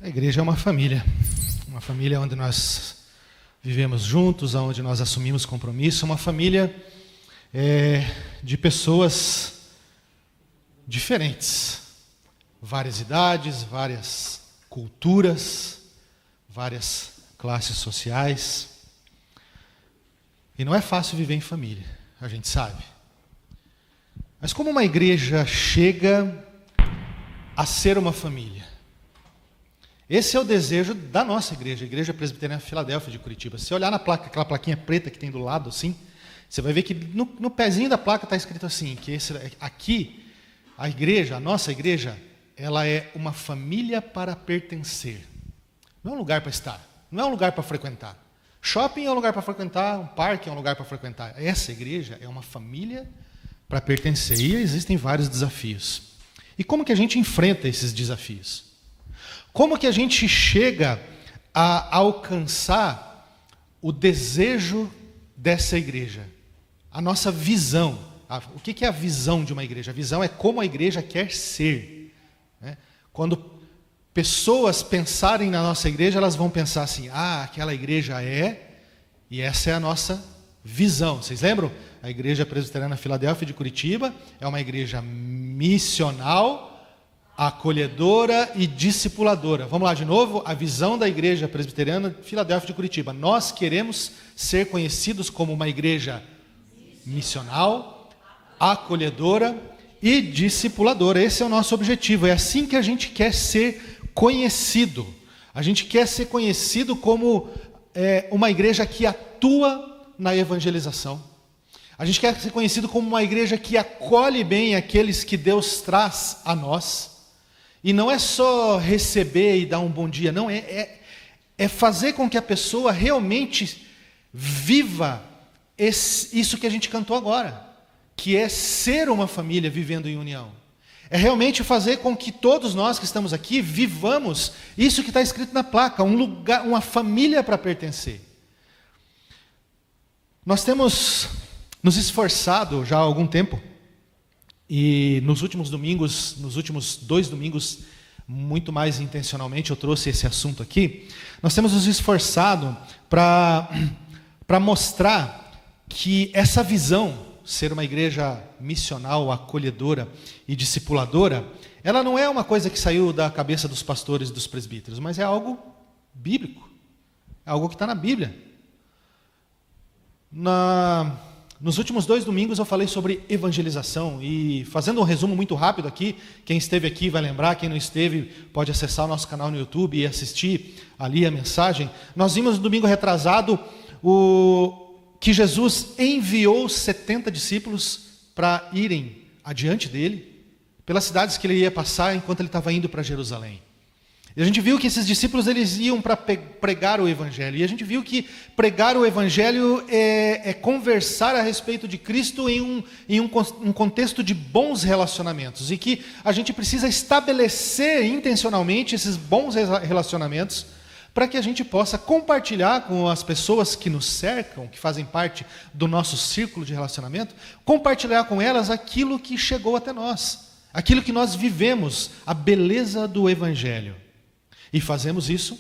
A igreja é uma família onde nós vivemos juntos, onde nós assumimos compromisso, uma família de pessoas diferentes, várias idades, várias culturas, várias classes sociais. E não é fácil viver em família, a gente sabe. Mas como uma igreja chega a ser uma família? Esse é o desejo da nossa igreja, a Igreja Presbiteriana Filadélfia de Curitiba. Se você olhar na placa, aquela plaquinha preta que tem do lado, assim, você vai ver que no pezinho da placa está escrito assim, que aqui, a igreja, a nossa igreja, ela é uma família para pertencer. Não é um lugar para estar, não é um lugar para frequentar. Shopping é um lugar para frequentar, um parque é um lugar para frequentar. Essa igreja é uma família para pertencer. E existem vários desafios. E como que a gente enfrenta esses desafios? Como que a gente chega a alcançar o desejo dessa igreja? A nossa visão. O que é a visão de uma igreja? A visão é como a igreja quer ser. Quando pessoas pensarem na nossa igreja, elas vão pensar assim, aquela igreja e essa é a nossa visão. Vocês lembram? A Igreja Presbiteriana Filadélfia de Curitiba é uma igreja missional, acolhedora e discipuladora. Vamos lá de novo, a visão da Igreja Presbiteriana Filadélfia de Curitiba. Nós queremos ser conhecidos como uma igreja missional, acolhedora e discipuladora. Esse é o nosso objetivo, é assim que a gente quer ser conhecido. A gente quer ser conhecido como uma igreja que atua na evangelização. A gente quer ser conhecido como uma igreja que acolhe bem aqueles que Deus traz a nós. E não é só receber e dar um bom dia, não, é fazer com que a pessoa realmente viva isso que a gente cantou agora, que é ser uma família vivendo em união. É realmente fazer com que todos nós que estamos aqui vivamos isso que está escrito na placa, um lugar, uma família para pertencer. Nós temos nos esforçado já há algum tempo, e nos últimos 2 domingos, muito mais intencionalmente, eu trouxe esse assunto aqui. Nós temos nos esforçado para mostrar que essa visão, ser uma igreja missional, acolhedora e discipuladora, ela não é uma coisa que saiu da cabeça dos pastores e dos presbíteros, mas é algo bíblico, é algo que está na Bíblia. Nos últimos 2 domingos eu falei sobre evangelização e, fazendo um resumo muito rápido aqui, quem esteve aqui vai lembrar, quem não esteve pode acessar o nosso canal no YouTube e assistir ali a mensagem. Nós vimos no domingo retrasado que Jesus enviou 70 discípulos para irem adiante dele, pelas cidades que ele ia passar enquanto ele estava indo para Jerusalém. E a gente viu que esses discípulos eles iam para pregar o Evangelho. E a gente viu que pregar o Evangelho é conversar a respeito de Cristo em um contexto de bons relacionamentos. E que a gente precisa estabelecer intencionalmente esses bons relacionamentos para que a gente possa compartilhar com as pessoas que nos cercam, que fazem parte do nosso círculo de relacionamento, compartilhar com elas aquilo que chegou até nós, aquilo que nós vivemos, a beleza do Evangelho. E fazemos isso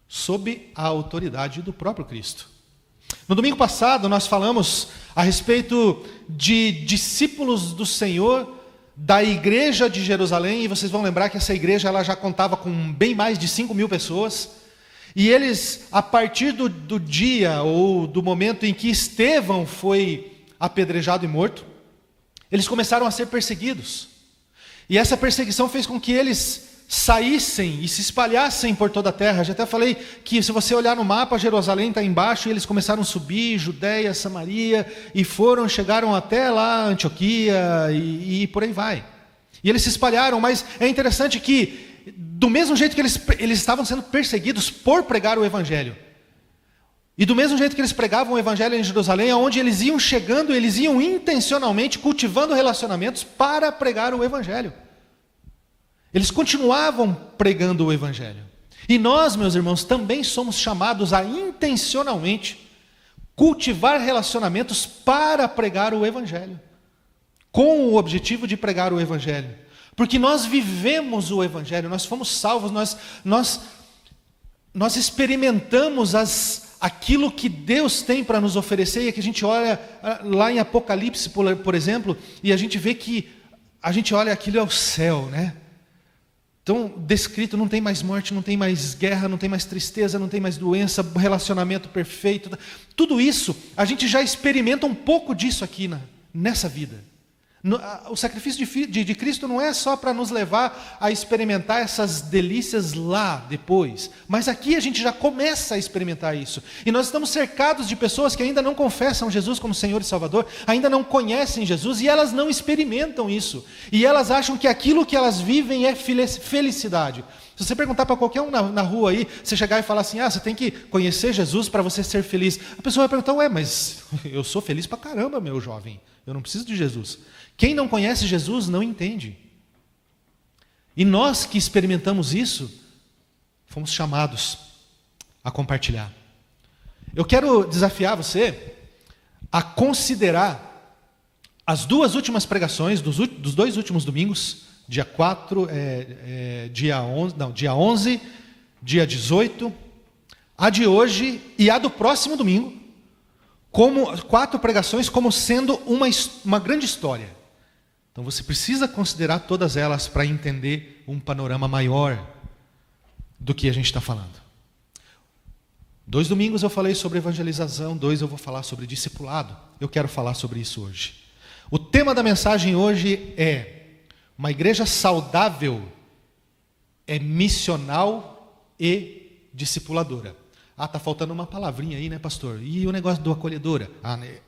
sob a autoridade do próprio Cristo. No domingo passado, nós falamos a respeito de discípulos do Senhor, da igreja de Jerusalém, e vocês vão lembrar que essa igreja ela já contava com bem mais de 5.000 pessoas, e eles, a partir do dia ou do momento em que Estevão foi apedrejado e morto, eles começaram a ser perseguidos. E essa perseguição fez com que eles saíssem e se espalhassem por toda a terra. Eu já até falei que se você olhar no mapa, Jerusalém está embaixo, e eles começaram a subir, Judéia, Samaria, e chegaram até lá, Antioquia, e por aí vai. E eles se espalharam, mas é interessante que, do mesmo jeito que eles estavam sendo perseguidos por pregar o Evangelho, e do mesmo jeito que eles pregavam o Evangelho em Jerusalém, aonde eles iam chegando, eles iam intencionalmente cultivando relacionamentos para pregar o Evangelho. Eles continuavam pregando o Evangelho. E nós, meus irmãos, também somos chamados a intencionalmente cultivar relacionamentos para pregar o Evangelho. Com o objetivo de pregar o Evangelho. Porque nós vivemos o Evangelho, nós fomos salvos, nós experimentamos aquilo que Deus tem para nos oferecer, e que a gente olha lá em Apocalipse, por exemplo, e a gente vê que a gente olha aquilo é o céu, né? Então, descrito, não tem mais morte, não tem mais guerra, não tem mais tristeza, não tem mais doença, relacionamento perfeito. Tudo isso, a gente já experimenta um pouco disso aqui nessa vida. O sacrifício de Cristo não é só para nos levar a experimentar essas delícias lá depois, mas aqui a gente já começa a experimentar isso. E nós estamos cercados de pessoas que ainda não confessam Jesus como Senhor e Salvador, ainda não conhecem Jesus, e elas não experimentam isso. E elas acham que aquilo que elas vivem é felicidade. Se você perguntar para qualquer um na rua aí, você chegar e falar assim, você tem que conhecer Jesus para você ser feliz. A pessoa vai perguntar, mas eu sou feliz para caramba, meu jovem, eu não preciso de Jesus. Quem não conhece Jesus não entende. E nós que experimentamos isso, fomos chamados a compartilhar. Eu quero desafiar você a considerar as duas últimas pregações dos dois últimos domingos, dia 4, dia 11, dia 18, a de hoje e a do próximo domingo, como 4 pregações como sendo uma grande história. Então você precisa considerar todas elas para entender um panorama maior do que a gente está falando. 2 domingos eu falei sobre evangelização, 2 eu vou falar sobre discipulado. Eu quero falar sobre isso hoje. O tema da mensagem hoje é: uma igreja saudável é missional e discipuladora. Está faltando uma palavrinha aí, né, pastor? E o negócio do acolhedora?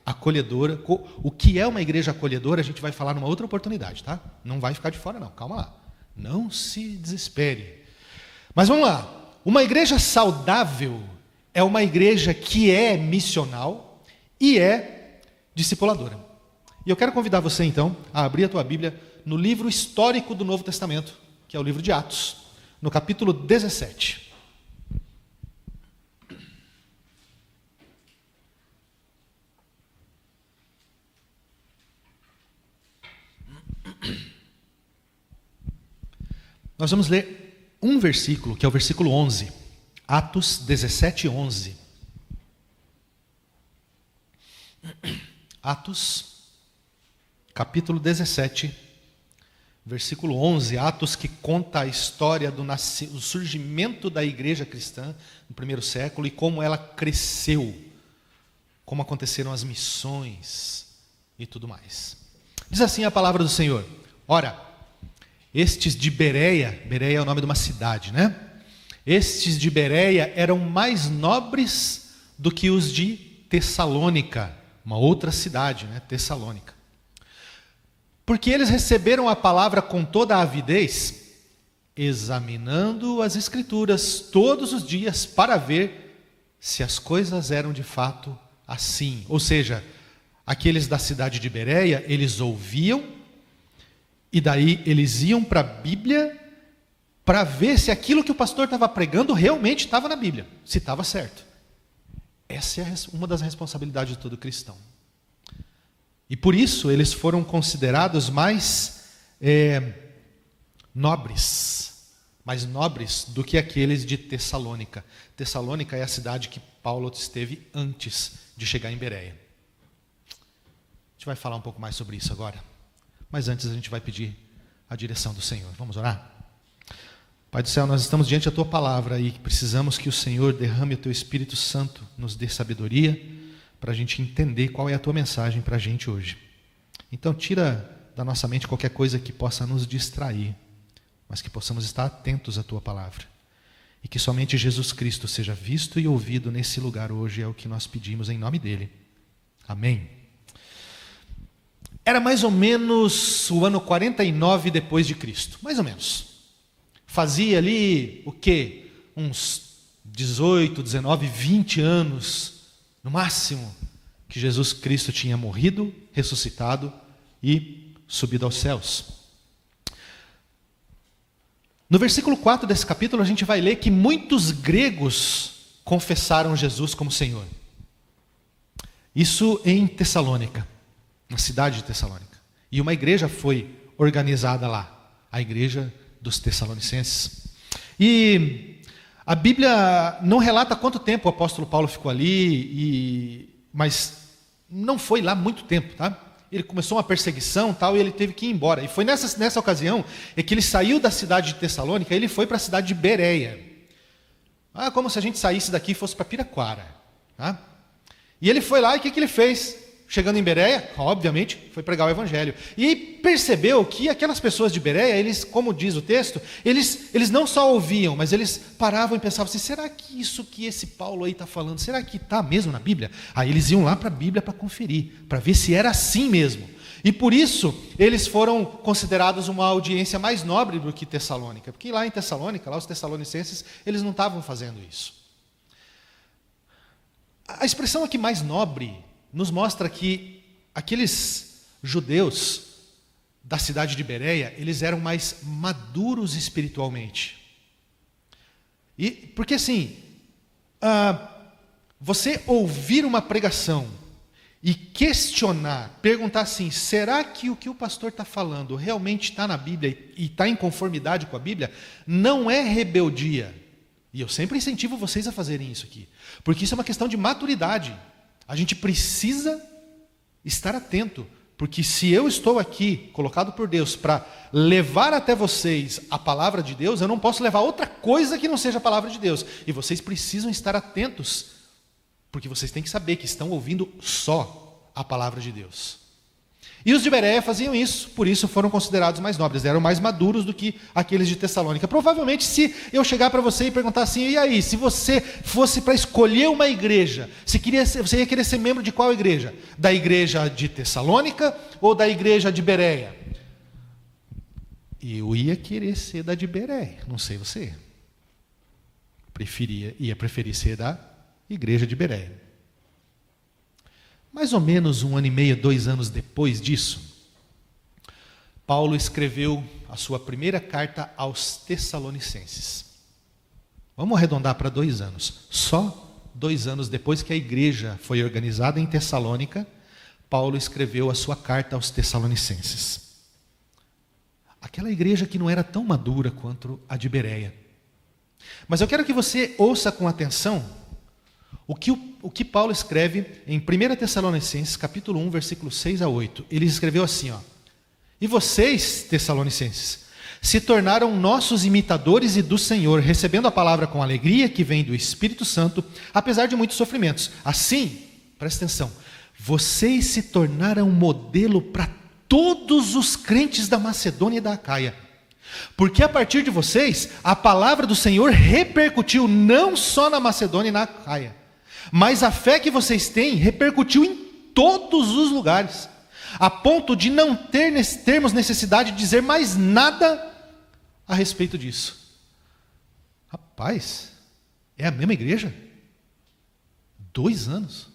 Acolhedora, o que é uma igreja acolhedora, a gente vai falar numa outra oportunidade, tá? Não vai ficar de fora não, calma lá. Não se desespere. Mas vamos lá. Uma igreja saudável é uma igreja que é missional e é discipuladora. E eu quero convidar você, então, a abrir a tua Bíblia no livro histórico do Novo Testamento, que é o livro de Atos, no capítulo 17. Nós vamos ler um versículo, que é o versículo 11. Atos 17, 11. Atos, capítulo 17, versículo 11. Atos que conta a história do surgimento da igreja cristã no primeiro século e como ela cresceu, como aconteceram as missões e tudo mais. Diz assim a palavra do Senhor: ora, estes de Bereia é o nome de uma cidade, né? Estes de Bereia eram mais nobres do que os de Tessalônica, uma outra cidade, né? Tessalônica. Porque eles receberam a palavra com toda a avidez, examinando as Escrituras todos os dias para ver se as coisas eram de fato assim. Ou seja, aqueles da cidade de Bereia, eles ouviam, e daí eles iam para a Bíblia para ver se aquilo que o pastor estava pregando realmente estava na Bíblia, se estava certo. Essa é uma das responsabilidades de todo cristão. E por isso eles foram considerados mais nobres do que aqueles de Tessalônica. Tessalônica é a cidade que Paulo esteve antes de chegar em Bereia. A gente vai falar um pouco mais sobre isso agora. Mas antes a gente vai pedir a direção do Senhor. Vamos orar? Pai do céu, nós estamos diante da Tua palavra e precisamos que o Senhor derrame o Teu Espírito Santo, nos dê sabedoria para a gente entender qual é a Tua mensagem para a gente hoje. Então tira da nossa mente qualquer coisa que possa nos distrair, mas que possamos estar atentos à Tua palavra. E que somente Jesus Cristo seja visto e ouvido nesse lugar hoje, é o que nós pedimos em nome dEle. Amém. Era mais ou menos o ano 49 depois de Cristo, mais ou menos. Fazia ali, o quê? Uns 18, 19, 20 anos, no máximo, que Jesus Cristo tinha morrido, ressuscitado e subido aos céus. No versículo 4 desse capítulo, a gente vai ler que muitos gregos confessaram Jesus como Senhor. Isso em Tessalônica, na cidade de Tessalônica. E uma igreja foi organizada lá. a igreja dos Tessalonicenses. E a Bíblia não relata quanto tempo o apóstolo Paulo ficou ali, mas não foi lá muito tempo, tá? Ele começou uma perseguição tal, e ele teve que ir embora. E foi nessa ocasião que ele saiu da cidade de Tessalônica, ele foi para a cidade de Bereia. Como se a gente saísse daqui e fosse para Piraquara. Tá? E ele foi lá, e o que ele fez? Chegando em Bereia, obviamente, foi pregar o evangelho. E percebeu que aquelas pessoas de Bereia, eles, como diz o texto, eles não só ouviam, mas eles paravam e pensavam assim, será que isso que esse Paulo aí está falando, será que está mesmo na Bíblia? Aí eles iam lá para a Bíblia para conferir, para ver se era assim mesmo. E por isso, eles foram considerados uma audiência mais nobre do que Tessalônica. Porque lá em Tessalônica, lá os tessalonicenses, eles não estavam fazendo isso. A expressão aqui mais nobre nos mostra que aqueles judeus da cidade de Bereia, eles eram mais maduros espiritualmente. E porque assim, você ouvir uma pregação e questionar, perguntar assim, será que o pastor está falando realmente está na Bíblia e está em conformidade com a Bíblia? Não é rebeldia. E eu sempre incentivo vocês a fazerem isso aqui, porque isso é uma questão de maturidade. A gente precisa estar atento, porque se eu estou aqui, colocado por Deus, para levar até vocês a palavra de Deus, eu não posso levar outra coisa que não seja a palavra de Deus. E vocês precisam estar atentos, porque vocês têm que saber que estão ouvindo só a palavra de Deus. E os de Bereia faziam isso, por isso foram considerados mais nobres, eram mais maduros do que aqueles de Tessalônica. Provavelmente, se eu chegar para você e perguntar assim, e aí, se você fosse para escolher uma igreja, você ia querer ser membro de qual igreja? Da igreja de Tessalônica ou da igreja de Bereia? Eu ia querer ser da de Bereia, não sei você. Ia preferir ser da igreja de Bereia. Mais ou menos 1 ano e meio, 2 anos depois disso, Paulo escreveu a sua primeira carta aos Tessalonicenses. Vamos arredondar para 2 anos. Só 2 anos depois que a igreja foi organizada em Tessalônica, Paulo escreveu a sua carta aos Tessalonicenses. Aquela igreja que não era tão madura quanto a de Bereia. Mas eu quero que você ouça com atenção o que Paulo escreve em 1 Tessalonicenses, capítulo 1, versículos 6 a 8. Ele escreveu assim, E vocês, Tessalonicenses, se tornaram nossos imitadores e do Senhor, recebendo a palavra com alegria que vem do Espírito Santo, apesar de muitos sofrimentos. Assim, presta atenção, vocês se tornaram modelo para todos os crentes da Macedônia e da Acaia. Porque a partir de vocês, a palavra do Senhor repercutiu não só na Macedônia e na Acaia, mas a fé que vocês têm repercutiu em todos os lugares, a ponto de não termos necessidade de dizer mais nada a respeito disso. Rapaz, é a mesma igreja? 2 anos?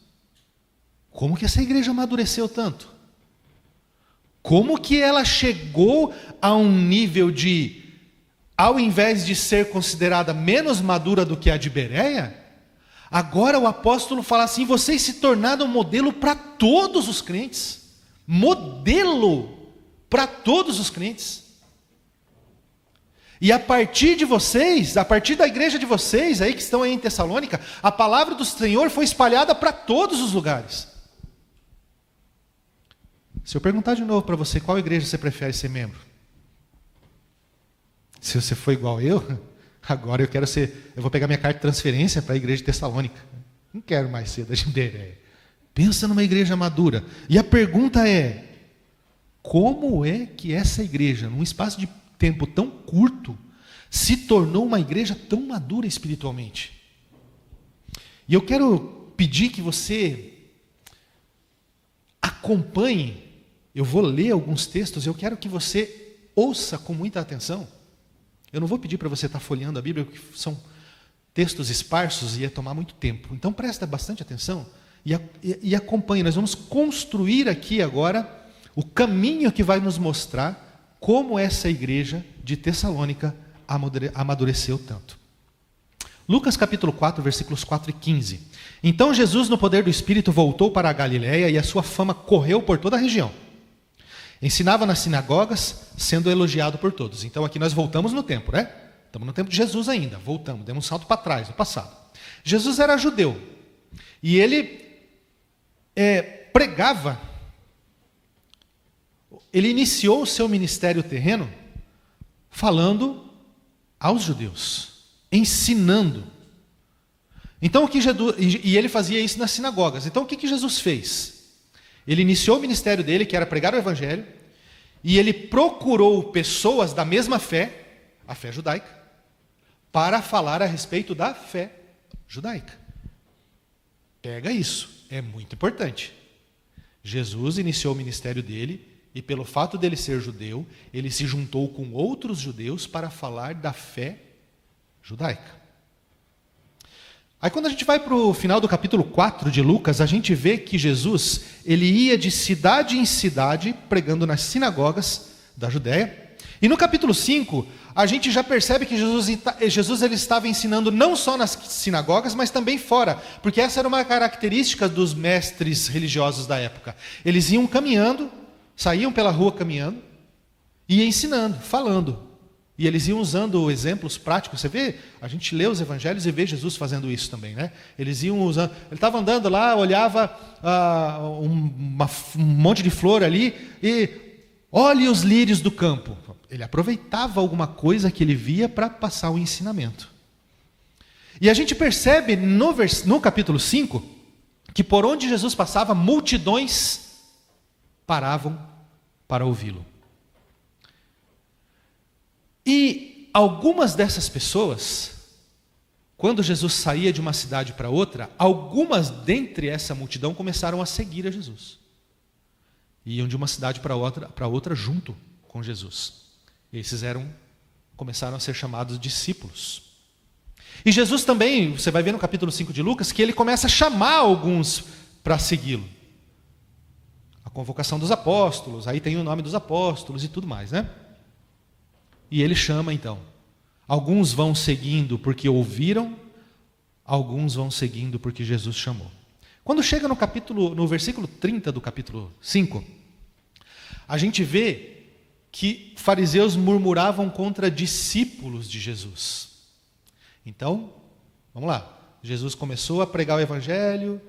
Como que essa igreja amadureceu tanto? Como que ela chegou a um nível de, ao invés de ser considerada menos madura do que a de Bereia, agora o apóstolo fala assim, vocês se tornaram modelo para todos os crentes. Modelo para todos os crentes. E a partir de vocês, a partir da igreja de vocês, aí que estão aí em Tessalônica, a palavra do Senhor foi espalhada para todos os lugares. Se eu perguntar de novo para você, qual igreja você prefere ser membro? Se você for igual eu, agora eu vou pegar minha carta de transferência para a igreja de Tessalônica. Não quero mais ser da de Bereia. Pensa numa igreja madura. E a pergunta é, como é que essa igreja, num espaço de tempo tão curto, se tornou uma igreja tão madura espiritualmente? E eu quero pedir que você acompanhe, eu vou ler alguns textos, eu quero que você ouça com muita atenção. Eu não vou pedir para você estar folheando a Bíblia, porque são textos esparsos e ia tomar muito tempo. Então presta bastante atenção e acompanhe. Nós vamos construir aqui agora o caminho que vai nos mostrar como essa igreja de Tessalônica amadureceu tanto. Lucas capítulo 4, versículos 4 e 15. Então Jesus, no poder do Espírito, voltou para a Galiléia e a sua fama correu por toda a região. Ensinava nas sinagogas, sendo elogiado por todos. Então aqui nós voltamos no tempo, né? Estamos no tempo de Jesus ainda. Voltamos, demos um salto para trás, no passado. Jesus era judeu. E ele pregava. Ele iniciou o seu ministério terreno falando aos judeus, ensinando. Então, e ele fazia isso nas sinagogas. Então, o que Jesus fez? Ele iniciou o ministério dele, que era pregar o evangelho, e ele procurou pessoas da mesma fé, a fé judaica, para falar a respeito da fé judaica. Pega isso, é muito importante. Jesus iniciou o ministério dele, e pelo fato dele ser judeu, ele se juntou com outros judeus para falar da fé judaica. Aí quando a gente vai para o final do capítulo 4 de Lucas, a gente vê que Jesus, ele ia de cidade em cidade, pregando nas sinagogas da Judéia. E no capítulo 5, a gente já percebe que Jesus ele estava ensinando não só nas sinagogas, mas também fora. Porque essa era uma característica dos mestres religiosos da época. Eles iam caminhando, saíam pela rua caminhando, e ensinando, falando. E eles iam usando exemplos práticos. Você vê, a gente lê os evangelhos e vê Jesus fazendo isso também, né? Eles iam usando. Ele estava andando lá, olhava um monte de flor ali e olhe os lírios do campo. Ele aproveitava alguma coisa que ele via para passar o ensinamento. E a gente percebe no capítulo 5 que por onde Jesus passava, multidões paravam para ouvi-lo. E algumas dessas pessoas, quando Jesus saía de uma cidade para outra, algumas dentre essa multidão começaram a seguir a Jesus. Iam de uma cidade para outra junto com Jesus. Esses começaram a ser chamados discípulos. E Jesus também, você vai ver no capítulo 5 de Lucas, que ele começa a chamar alguns para segui-lo. A convocação dos apóstolos, aí tem o nome dos apóstolos e tudo mais, né? E ele chama então. Alguns vão seguindo porque ouviram, alguns vão seguindo porque Jesus chamou. Quando chega no versículo 30 do capítulo 5, a gente vê que fariseus murmuravam contra discípulos de Jesus. Então, vamos lá. Jesus começou a pregar o evangelho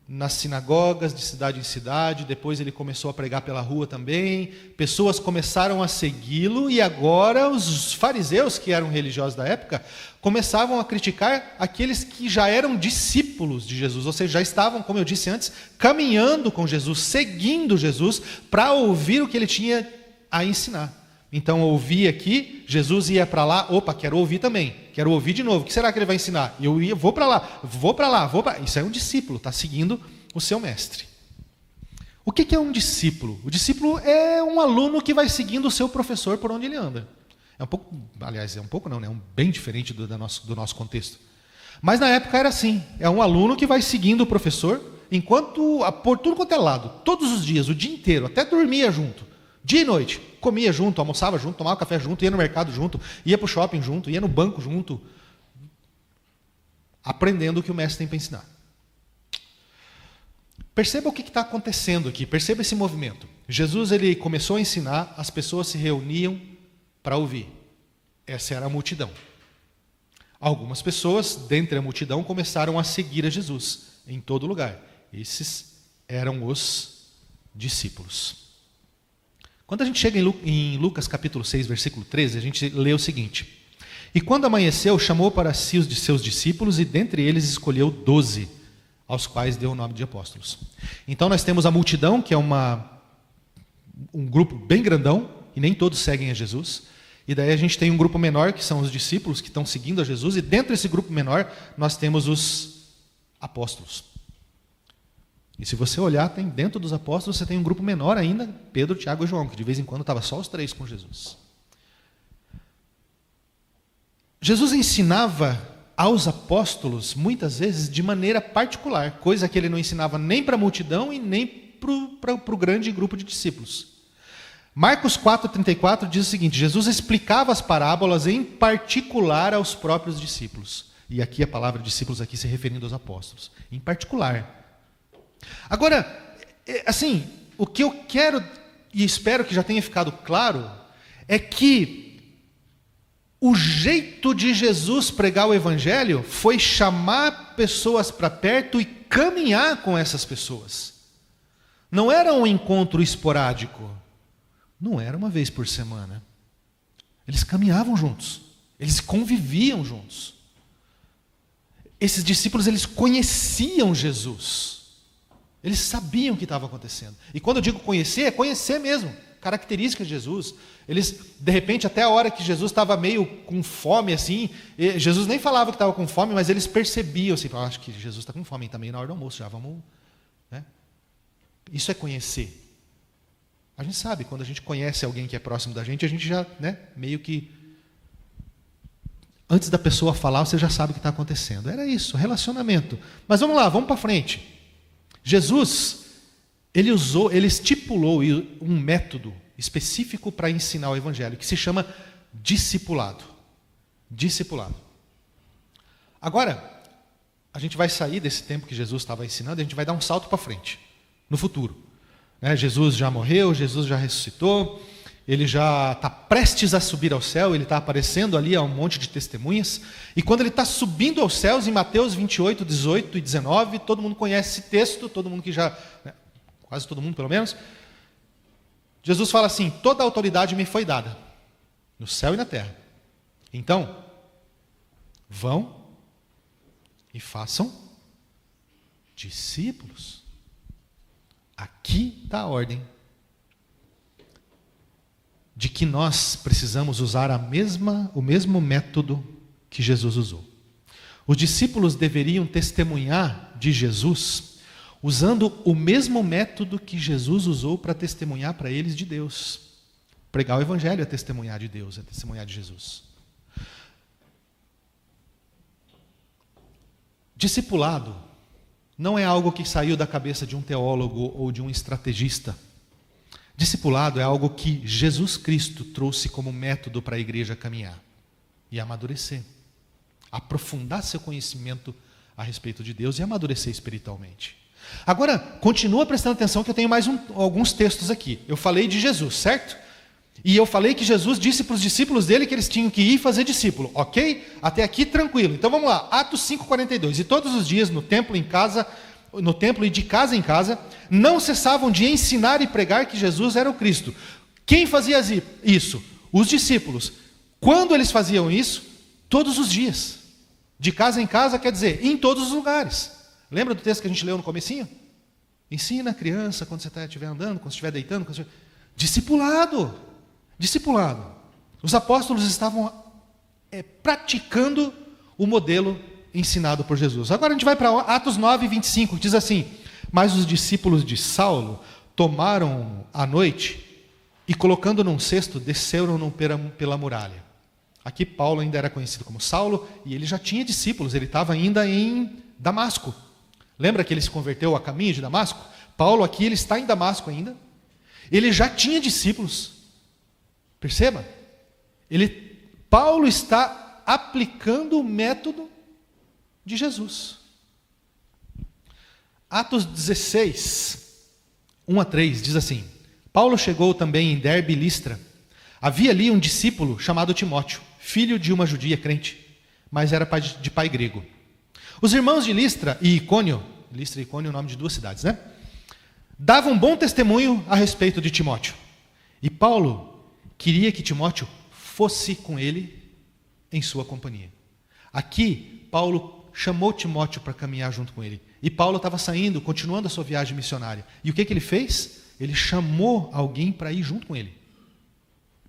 nas sinagogas de cidade em cidade, depois ele começou a pregar pela rua também, pessoas começaram a segui-lo, e agora os fariseus, que eram religiosos da época, começavam a criticar aqueles que já eram discípulos de Jesus, ou seja, já estavam, como eu disse antes, caminhando com Jesus, seguindo Jesus, para ouvir o que ele tinha a ensinar. Então, ouvi aqui, Jesus ia para lá, opa, quero ouvir também, quero ouvir de novo, o que será que ele vai ensinar? Vou para lá. Isso é um discípulo, está seguindo o seu mestre. O que é um discípulo? O discípulo é um aluno que vai seguindo o seu professor por onde ele anda. É um pouco, aliás, é bem diferente do nosso contexto. Mas na época era assim, é um aluno que vai seguindo o professor, por tudo quanto é lado, todos os dias, o dia inteiro, até dormia junto. Dia e noite, comia junto, almoçava junto, tomava café junto, ia no mercado junto, ia para o shopping junto, ia no banco junto, aprendendo o que o mestre tem para ensinar. Perceba o que está acontecendo aqui, perceba esse movimento. Jesus ele começou a ensinar, as pessoas se reuniam para ouvir. Essa era a multidão. Algumas pessoas, dentre a multidão, começaram a seguir a Jesus em todo lugar. Esses eram os discípulos. Quando a gente chega em Lucas capítulo 6, versículo 13, a gente lê o seguinte: E quando amanheceu, chamou para si os de seus discípulos, e dentre eles escolheu 12, aos quais deu o nome de apóstolos. Então nós temos a multidão, que é um grupo bem grandão, e nem todos seguem a Jesus. E daí a gente tem um grupo menor, que são os discípulos que estão seguindo a Jesus, e dentro desse grupo menor nós temos os apóstolos. E se você olhar, tem dentro dos apóstolos, você tem um grupo menor ainda, Pedro, Tiago e João, que de vez em quando estava só os três com Jesus. Jesus ensinava aos apóstolos, muitas vezes, de maneira particular, coisa que ele não ensinava nem para a multidão e nem para o grande grupo de discípulos. Marcos 4,34 diz o seguinte: Jesus explicava as parábolas em particular aos próprios discípulos. E aqui a palavra discípulos aqui se referindo aos apóstolos. Em particular. Agora, assim, o que eu quero e espero que já tenha ficado claro, é que o jeito de Jesus pregar o Evangelho foi chamar pessoas para perto e caminhar com essas pessoas. Não era um encontro esporádico, não era uma vez por semana. Eles caminhavam juntos, eles conviviam juntos. Esses discípulos, eles conheciam Jesus. Eles sabiam o que estava acontecendo. E quando eu digo conhecer, é conhecer mesmo, características de Jesus. Eles, de repente, até a hora que Jesus estava meio com fome, assim, Jesus nem falava que estava com fome, mas eles percebiam, assim, acho que Jesus está com fome também na hora do almoço, já vamos, né? Isso é conhecer. A gente sabe, quando a gente conhece alguém que é próximo da gente, a gente já, né, meio que, antes da pessoa falar, você já sabe o que está acontecendo. Era isso, relacionamento. Mas vamos lá, vamos para frente. Jesus, ele estipulou um método específico para ensinar o Evangelho, que se chama discipulado. Discipulado. Agora, a gente vai sair desse tempo que Jesus estava ensinando, e a gente vai dar um salto para frente, no futuro. Jesus já morreu, Jesus já ressuscitou, ele já está prestes a subir ao céu, ele está aparecendo ali a um monte de testemunhas, e quando ele está subindo aos céus, em Mateus 28, 18 e 19, todo mundo conhece esse texto, todo mundo que já, quase todo mundo pelo menos, Jesus fala assim: toda a autoridade me foi dada, no céu e na terra. Então, vão e façam discípulos. Aqui está a ordem de que nós precisamos usar o mesmo método que Jesus usou. Os discípulos deveriam testemunhar de Jesus usando o mesmo método que Jesus usou para testemunhar para eles de Deus. Pregar o Evangelho é testemunhar de Deus, é testemunhar de Jesus. Discipulado não é algo que saiu da cabeça de um teólogo ou de um estrategista. Discipulado é algo que Jesus Cristo trouxe como método para a igreja caminhar e amadurecer, aprofundar seu conhecimento a respeito de Deus e amadurecer espiritualmente. Agora, continua prestando atenção que eu tenho mais alguns textos aqui. Eu falei de Jesus, certo? E eu falei que Jesus disse para os discípulos dele que eles tinham que ir fazer discípulo, ok? Até aqui tranquilo. Então vamos lá, Atos 5,42. E todos os dias no templo e de casa em casa, não cessavam de ensinar e pregar que Jesus era o Cristo. Quem fazia isso? Os discípulos. Quando eles faziam isso? Todos os dias. De casa em casa quer dizer, em todos os lugares. Lembra do texto que a gente leu no comecinho? Ensina a criança quando você estiver andando, quando estiver deitando. Discipulado. Discipulado. Os apóstolos estavam praticando o modelo ensinado por Jesus. Agora a gente vai para Atos 9, 25, que diz assim: mas os discípulos de Saulo tomaram a noite e, colocando num cesto, desceram-no pela muralha. Aqui Paulo ainda era conhecido como Saulo, e ele já tinha discípulos, ele estava ainda em Damasco. Lembra que ele se converteu a caminho de Damasco? Paulo aqui, ele está em Damasco ainda. Ele já tinha discípulos. Perceba? Paulo está aplicando o método de Jesus. Atos 16, 1 a 3, diz assim: Paulo chegou também em Derbe e Listra. Havia ali um discípulo chamado Timóteo, filho de uma judia crente, mas era de pai grego. Os irmãos de Listra e Icônio é o nome de duas cidades, né? Davam bom testemunho a respeito de Timóteo. E Paulo queria que Timóteo fosse com ele em sua companhia. Aqui, Paulo chamou Timóteo para caminhar junto com ele. E Paulo estava saindo, continuando a sua viagem missionária. E o que ele fez? Ele chamou alguém para ir junto com ele.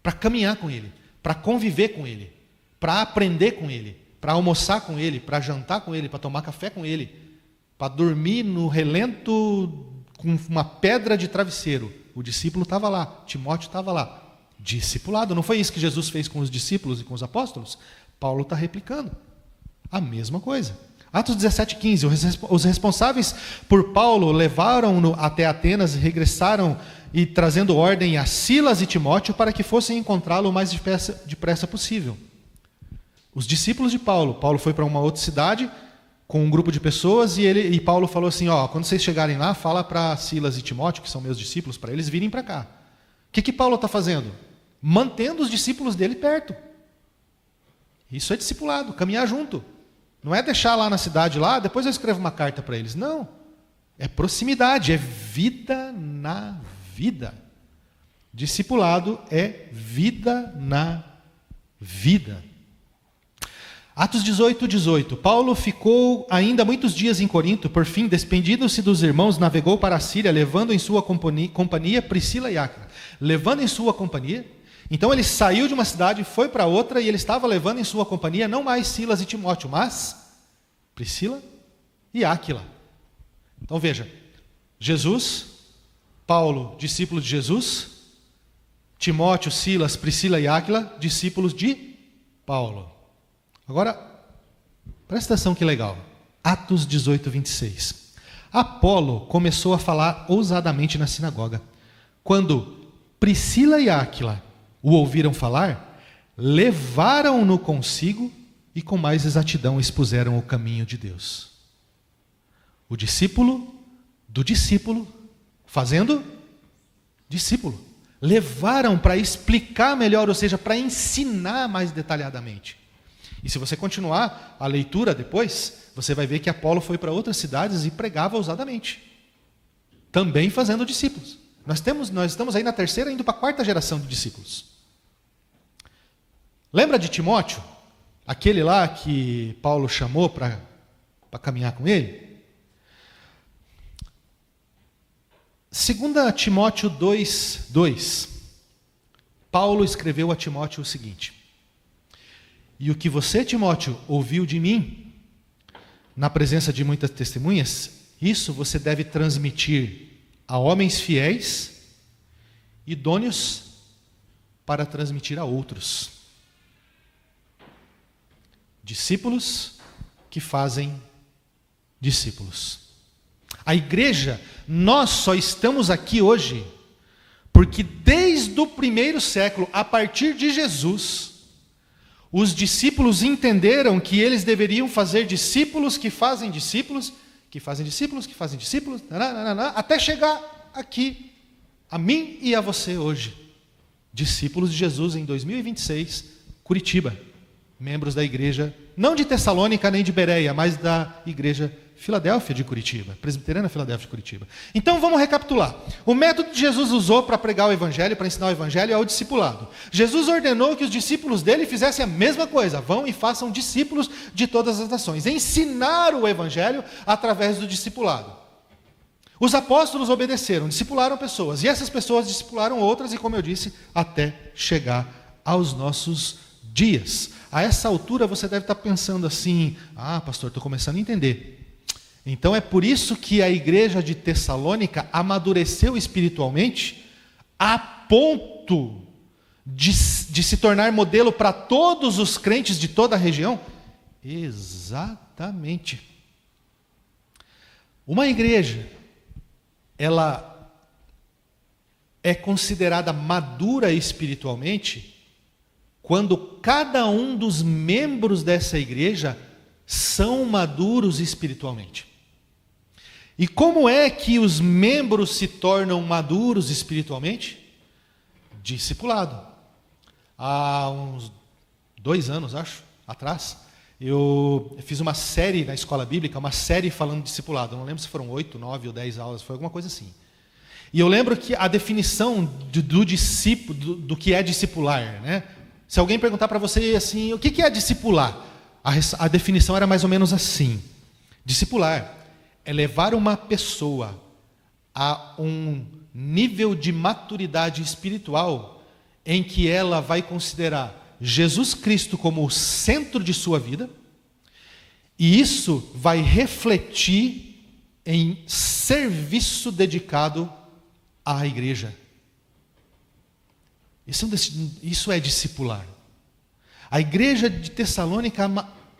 Para caminhar com ele. Para conviver com ele. Para aprender com ele. Para almoçar com ele. Para jantar com ele. Para tomar café com ele. Para dormir no relento com uma pedra de travesseiro. O discípulo estava lá. Timóteo estava lá. Discipulado. Não foi isso que Jesus fez com os discípulos e com os apóstolos? Paulo está replicando a mesma coisa. Atos 17:15. Os responsáveis por Paulo levaram-no até Atenas e regressaram e trazendo ordem a Silas e Timóteo para que fossem encontrá-lo o mais depressa possível. Os discípulos de Paulo. Paulo foi para uma outra cidade com um grupo de pessoas e Paulo falou assim: quando vocês chegarem lá, fala para Silas e Timóteo, que são meus discípulos, para eles virem para cá. que Paulo está fazendo? Mantendo os discípulos dele perto. Isso é discipulado, caminhar junto. Não é deixar lá na cidade, lá, depois eu escrevo uma carta para eles. Não. É proximidade, é vida na vida. Discipulado é vida na vida. Atos 18:18. Paulo ficou ainda muitos dias em Corinto, por fim, despedindo-se dos irmãos, navegou para a Síria, levando em sua companhia Priscila e Áquila. Levando em sua companhia. Então ele saiu de uma cidade, foi para outra, e ele estava levando em sua companhia não mais Silas e Timóteo, mas Priscila e Áquila. Então veja, Jesus, Paulo, discípulo de Jesus, Timóteo, Silas, Priscila e Áquila, discípulos de Paulo. Agora, presta atenção que legal. Atos 18:26. Apolo começou a falar ousadamente na sinagoga. Quando Priscila e Áquila o ouviram falar, levaram-no consigo e com mais exatidão expuseram o caminho de Deus. O discípulo do discípulo fazendo discípulo. Levaram para explicar melhor, ou seja, para ensinar mais detalhadamente. E se você continuar a leitura depois, você vai ver que Apolo foi para outras cidades e pregava ousadamente. Também fazendo discípulos. Nós estamos aí na terceira, indo para a quarta geração de discípulos. Lembra de Timóteo? Aquele lá que Paulo chamou para caminhar com ele? 2 Timóteo 2:2. Paulo escreveu a Timóteo o seguinte: e o que você, Timóteo, ouviu de mim, na presença de muitas testemunhas, isso você deve transmitir a homens fiéis, idôneos para transmitir a outros. Discípulos que fazem discípulos. A igreja, nós só estamos aqui hoje porque desde o primeiro século, a partir de Jesus, os discípulos entenderam que eles deveriam fazer discípulos que fazem discípulos, que fazem discípulos, que fazem discípulos, até chegar aqui, a mim e a você hoje. Discípulos de Jesus em 2026, Curitiba. Membros da igreja, não de Tessalônica nem de Bereia, mas da igreja Filadélfia de Curitiba, Presbiteriana Filadélfia de Curitiba. Então vamos recapitular. O método que Jesus usou para pregar o evangelho, para ensinar o evangelho, é o discipulado. Jesus ordenou que os discípulos dele fizessem a mesma coisa. Vão e façam discípulos de todas as nações. Ensinaram o evangelho através do discipulado. Os apóstolos obedeceram, discipularam pessoas. E essas pessoas discipularam outras e, como eu disse, até chegar aos nossos dias. A essa altura você deve estar pensando assim: ah, pastor, estou começando a entender. Então é por isso que a igreja de Tessalônica amadureceu espiritualmente a ponto de se tornar modelo para todos os crentes de toda a região? Exatamente. Uma igreja, ela é considerada madura espiritualmente quando cada um dos membros dessa igreja são maduros espiritualmente. E como é que os membros se tornam maduros espiritualmente? Discipulado. Há uns 2 anos, acho, atrás, eu fiz uma série na escola bíblica, uma série falando de discipulado. Eu não lembro se foram 8, 9 ou 10 aulas, foi alguma coisa assim. E eu lembro que a definição do discípulo, do que é discipular, né? Se alguém perguntar para você assim, o que é discipular? A definição era mais ou menos assim: discipular é levar uma pessoa a um nível de maturidade espiritual em que ela vai considerar Jesus Cristo como o centro de sua vida, e isso vai refletir em serviço dedicado à igreja. Isso é discipular. A igreja de Tessalônica,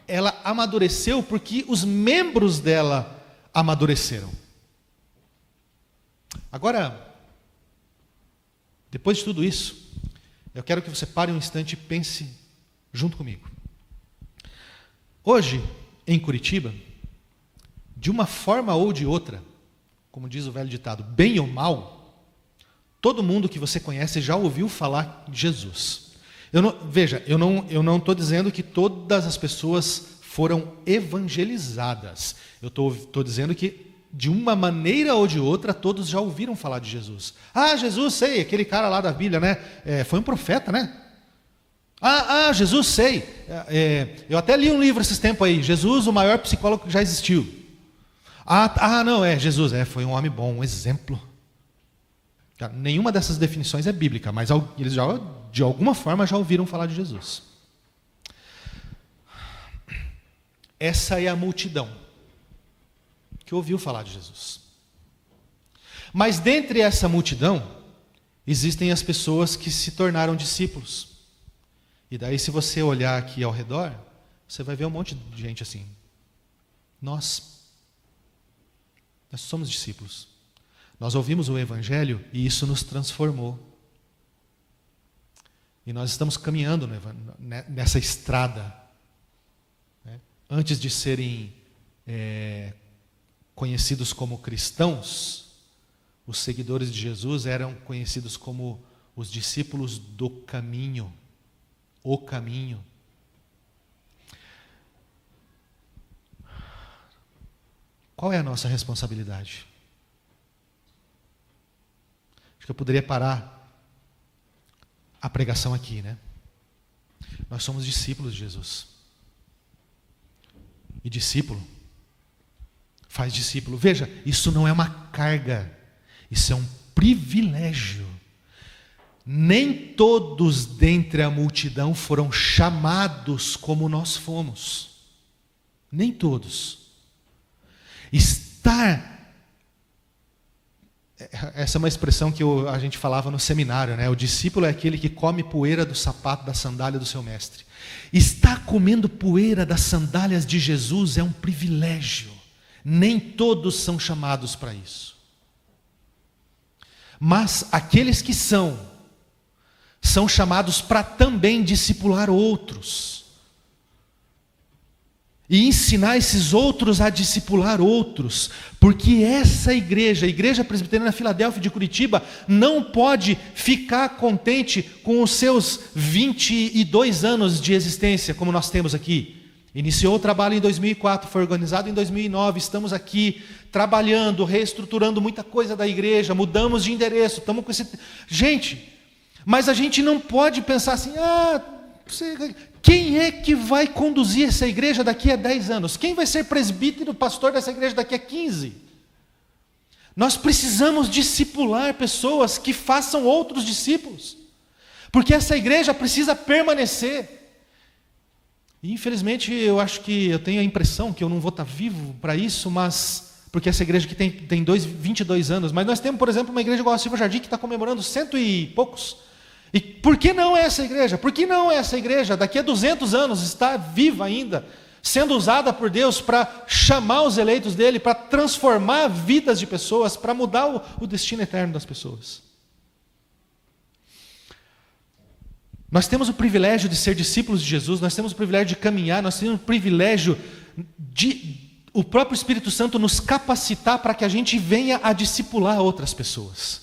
ela amadureceu porque os membros dela amadureceram. Agora, depois de tudo isso, eu quero que você pare um instante e pense junto comigo. Hoje, em Curitiba, de uma forma ou de outra, como diz o velho ditado, bem ou mal, Todo mundo que você conhece já ouviu falar de Jesus. Veja, eu não estou dizendo que todas as pessoas foram evangelizadas. Eu estou dizendo que, de uma maneira ou de outra, todos já ouviram falar de Jesus. Ah, Jesus, sei, aquele cara lá da Bíblia, né? Foi um profeta, né? Jesus, sei. Eu até li um livro esses tempos aí, Jesus, o maior psicólogo que já existiu. Não, Jesus, foi um homem bom, um exemplo. Nenhuma dessas definições é bíblica, mas eles já, de alguma forma, já ouviram falar de Jesus. Essa é a multidão que ouviu falar de Jesus. Mas dentre essa multidão, existem as pessoas que se tornaram discípulos. E daí, se você olhar aqui ao redor, você vai ver um monte de gente assim. Nós somos discípulos. Nós ouvimos o Evangelho e isso nos transformou. E nós estamos caminhando nessa estrada. Antes de serem conhecidos como cristãos, os seguidores de Jesus eram conhecidos como os discípulos do caminho. O caminho. Qual é a nossa responsabilidade? Acho que eu poderia parar a pregação aqui, né? Nós somos discípulos de Jesus. E discípulo faz discípulo. Veja, isso não é uma carga, isso é um privilégio. Nem todos dentre a multidão foram chamados como nós fomos. Nem todos. Essa é uma expressão que a gente falava no seminário, né? O discípulo é aquele que come poeira do sapato, da sandália do seu mestre. Estar comendo poeira das sandálias de Jesus é um privilégio. Nem todos são chamados para isso. Mas aqueles que são chamados para também discipular outros. E ensinar esses outros a discipular outros. Porque essa igreja, a Igreja Presbiteriana Filadélfia de Curitiba, não pode ficar contente com os seus 22 anos de existência, como nós temos aqui. Iniciou o trabalho em 2004, foi organizado em 2009, estamos aqui trabalhando, reestruturando muita coisa da igreja, mudamos de endereço, estamos com esse... Gente, mas a gente não pode pensar assim, quem é que vai conduzir essa igreja daqui a 10 anos? Quem vai ser presbítero, pastor dessa igreja daqui a 15? Nós precisamos discipular pessoas que façam outros discípulos, porque essa igreja precisa permanecer. E infelizmente eu acho que eu tenho a impressão que eu não vou estar vivo para isso, mas porque essa igreja que tem 22 anos, mas nós temos, por exemplo, uma igreja igual a Silva Jardim que está comemorando 100 e poucos. E por que não essa igreja? Por que não essa igreja, daqui a 200 anos, está viva ainda, sendo usada por Deus para chamar os eleitos dele, para transformar vidas de pessoas, para mudar o destino eterno das pessoas? Nós temos o privilégio de ser discípulos de Jesus, nós temos o privilégio de caminhar, nós temos o privilégio de o próprio Espírito Santo nos capacitar para que a gente venha a discipular outras pessoas.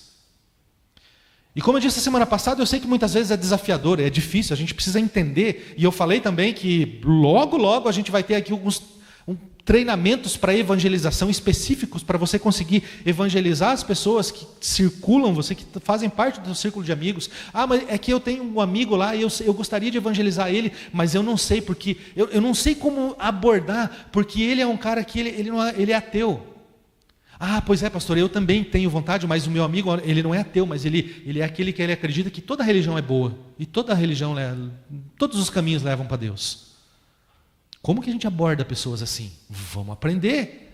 E como eu disse a semana passada, eu sei que muitas vezes é desafiador, é difícil, a gente precisa entender, e eu falei também que logo a gente vai ter aqui alguns treinamentos para evangelização específicos para você conseguir evangelizar as pessoas que circulam você, que fazem parte do seu círculo de amigos. Mas é que eu tenho um amigo lá e eu gostaria de evangelizar ele, mas eu não sei porque eu não sei como abordar, porque ele é um cara que ele é ateu. Pois é, pastor, eu também tenho vontade, mas o meu amigo, ele não é ateu, mas ele é aquele que ele acredita que toda religião é boa e toda religião, todos os caminhos levam para Deus. Como que a gente aborda pessoas assim? Vamos aprender.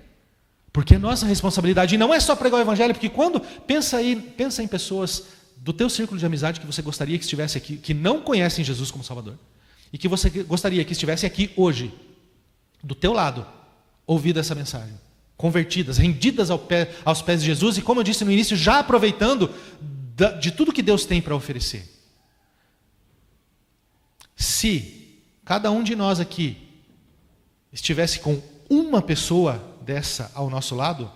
Porque é nossa responsabilidade. E não é só pregar o evangelho, porque quando pensa em pessoas do teu círculo de amizade que você gostaria que estivesse aqui, que não conhecem Jesus como Salvador, e que você gostaria que estivesse aqui hoje, do teu lado, ouvindo essa mensagem, convertidas, rendidas aos pés de Jesus, e como eu disse no início, já aproveitando de tudo que Deus tem para oferecer. Se cada um de nós aqui estivesse com uma pessoa dessa ao nosso lado,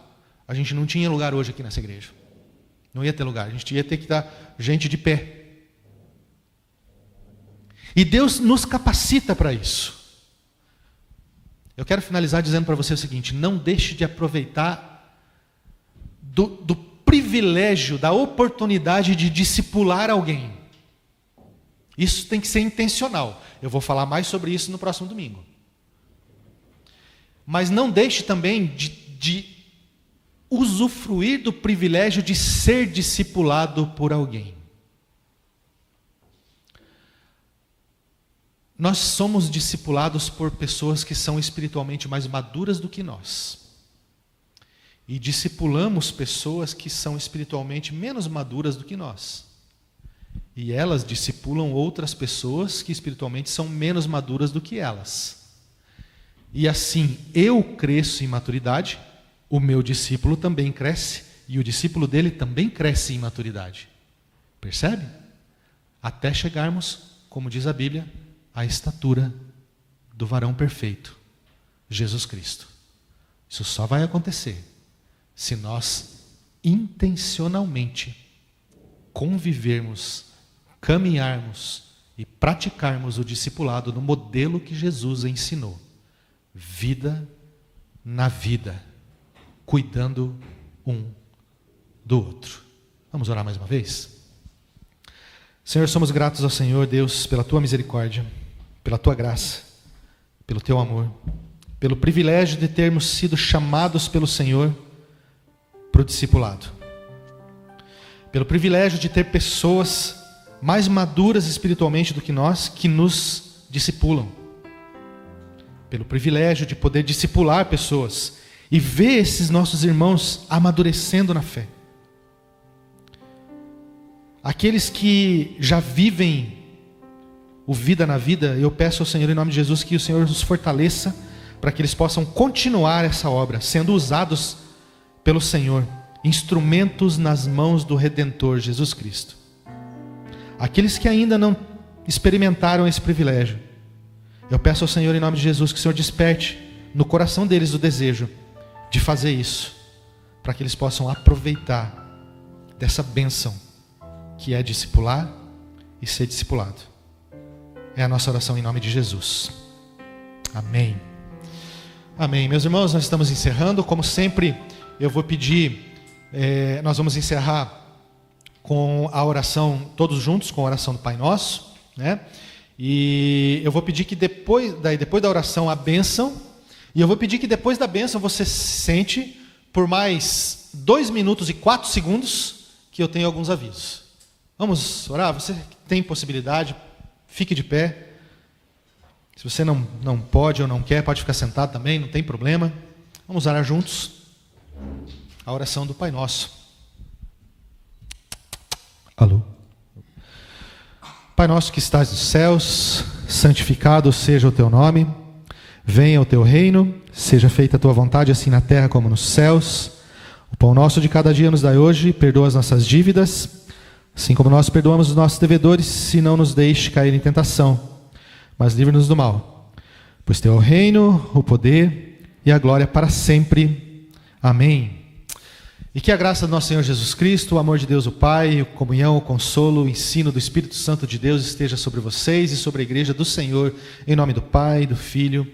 a gente não tinha lugar hoje aqui nessa igreja. Não ia ter lugar, a gente ia ter que dar gente de pé. E Deus nos capacita para isso. Eu quero finalizar dizendo para você o seguinte: não deixe de aproveitar do privilégio, da oportunidade de discipular alguém. Isso tem que ser intencional. Eu vou falar mais sobre isso no próximo domingo. Mas não deixe também de usufruir do privilégio de ser discipulado por alguém. Nós somos discipulados por pessoas que são espiritualmente mais maduras do que nós. E discipulamos pessoas que são espiritualmente menos maduras do que nós. E elas discipulam outras pessoas que espiritualmente são menos maduras do que elas. E assim, eu cresço em maturidade, o meu discípulo também cresce, e o discípulo dele também cresce em maturidade. Percebe? Até chegarmos, como diz a Bíblia, à estatura do varão perfeito, Jesus Cristo. Isso só vai acontecer se nós intencionalmente convivermos, caminharmos e praticarmos o discipulado no modelo que Jesus ensinou. Vida na vida, cuidando um do outro. Vamos orar mais uma vez? Senhor, somos gratos ao Senhor, Deus, pela Tua misericórdia, pela Tua graça, pelo Teu amor, pelo privilégio de termos sido chamados pelo Senhor para o discipulado, pelo privilégio de ter pessoas mais maduras espiritualmente do que nós, que nos discipulam, pelo privilégio de poder discipular pessoas e ver esses nossos irmãos amadurecendo na fé. Aqueles que já vivem o vida na vida, eu peço ao Senhor em nome de Jesus que o Senhor os fortaleça para que eles possam continuar essa obra, sendo usados pelo Senhor, instrumentos nas mãos do Redentor Jesus Cristo. Aqueles que ainda não experimentaram esse privilégio, eu peço ao Senhor em nome de Jesus que o Senhor desperte no coração deles o desejo de fazer isso, para que eles possam aproveitar dessa bênção que é discipular e ser discipulado. É a nossa oração em nome de Jesus. Amém. Amém. Meus irmãos, nós estamos encerrando. Como sempre, eu vou pedir, nós vamos encerrar com a oração, todos juntos, com a oração do Pai Nosso, né? E eu vou pedir que depois da oração a bênção, e eu vou pedir que depois da bênção você sente por mais 2 minutos e 4 segundos, que eu tenho alguns avisos. Vamos orar? Você tem possibilidade, fique de pé. Se você não pode ou não quer, pode ficar sentado também, não tem problema. Vamos orar juntos a oração do Pai Nosso. Alô? Pai nosso que estás nos céus, santificado seja o teu nome. Venha o teu reino, seja feita a tua vontade, assim na terra como nos céus. O pão nosso de cada dia nos dai hoje, perdoa as nossas dívidas, assim como nós perdoamos os nossos devedores, e não nos deixe cair em tentação, mas livre-nos do mal. Pois teu é o reino, o poder e a glória para sempre. Amém. E que a graça do nosso Senhor Jesus Cristo, o amor de Deus o Pai, a comunhão, o consolo, o ensino do Espírito Santo de Deus esteja sobre vocês e sobre a igreja do Senhor, em nome do Pai, do Filho